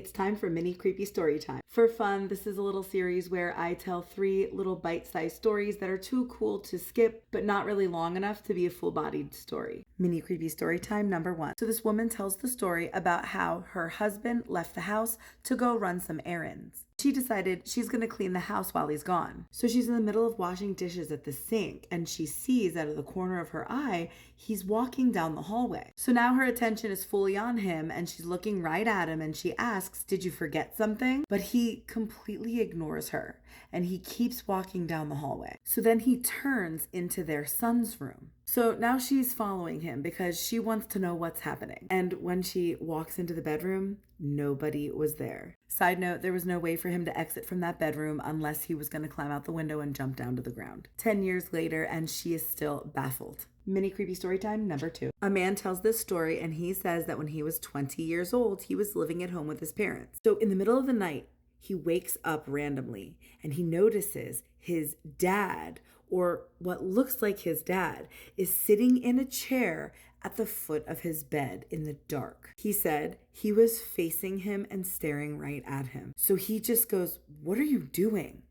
It's time for mini creepy story time. For fun, this is a little series where I tell 3 little bite-sized stories that are too cool to skip, but not really long enough to be a full-bodied story. Mini creepy story time number 1. So this woman tells the story about how her husband left the house to go run some errands. She decided she's going to clean the house while he's gone. So she's in the middle of washing dishes at the sink, and she sees out of the corner of her eye, he's walking down the hallway. So now her attention is fully on him, and she's looking right at him, and she asks, "Did you forget something?" But he completely ignores her, and he keeps walking down the hallway. So then he turns into their son's room. So now she's following him because she wants to know what's happening. And when she walks into the bedroom, nobody was there. Side note, there was no way for him to exit from that bedroom unless he was going to climb out the window and jump down to the ground. 10 years later, and she is still baffled. Mini creepy story time number 2. A man tells this story, and he says that when he was 20 years old, he was living at home with his parents. So in the middle of the night, he wakes up randomly and he notices his dad, or what looks like his dad, is sitting in a chair at the foot of his bed in the dark. He said he was facing him and staring right at him. So he just goes, "What are you doing?"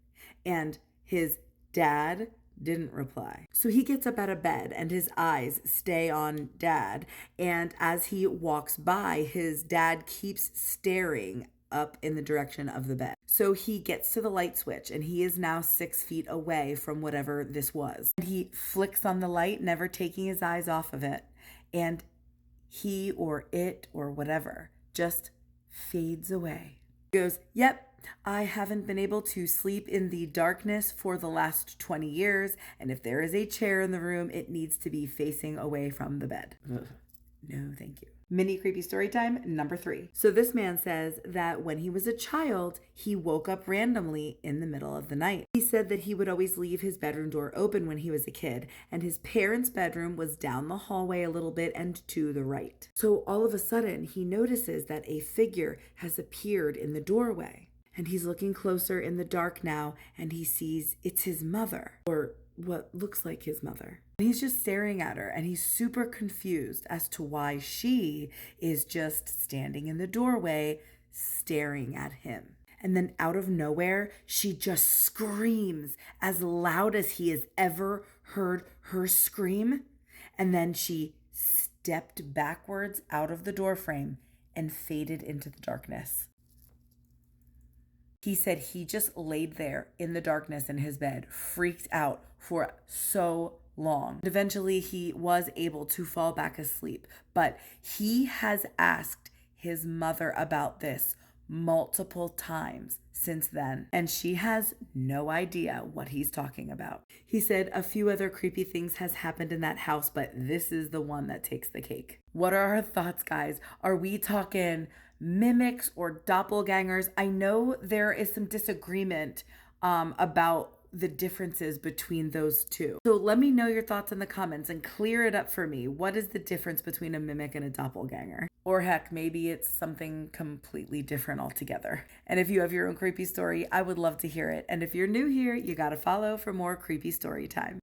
And his dad didn't reply. So he gets up out of bed and his eyes stay on dad. And as he walks by, his dad keeps staring up in the direction of the bed. So he gets to the light switch and he is now 6 feet away from whatever this was. And he flicks on the light, never taking his eyes off of it. And he or it or whatever just fades away. He goes, "Yep, I haven't been able to sleep in the darkness for the last 20 years. And if there is a chair in the room, it needs to be facing away from the bed." Ugh. No, thank you. Mini creepy story time number 3. So this man says that when he was a child, he woke up randomly in the middle of the night. He said that he would always leave his bedroom door open when he was a kid, and his parents' bedroom was down the hallway a little bit and to the right. So all of a sudden, he notices that a figure has appeared in the doorway. And he's looking closer in the dark now, and he sees it's his mother, or what looks like his mother. And he's just staring at her, and he's super confused as to why she is just standing in the doorway staring at him. And then out of nowhere, she just screams as loud as he has ever heard her scream. And then she stepped backwards out of the doorframe and faded into the darkness. He said he just laid there in the darkness in his bed, freaked out for so long. Eventually, he was able to fall back asleep, but he has asked his mother about this multiple times since then, and she has no idea what he's talking about. He said a few other creepy things has happened in that house, but this is the one that takes the cake. What are our thoughts, guys? Are we talking mimics or doppelgangers? I know there is some disagreement about the differences between those two. So let me know your thoughts in the comments and clear it up for me. What is the difference between a mimic and a doppelganger? Or heck, maybe it's something completely different altogether. And if you have your own creepy story, I would love to hear it. And if you're new here, you gotta follow for more creepy story time.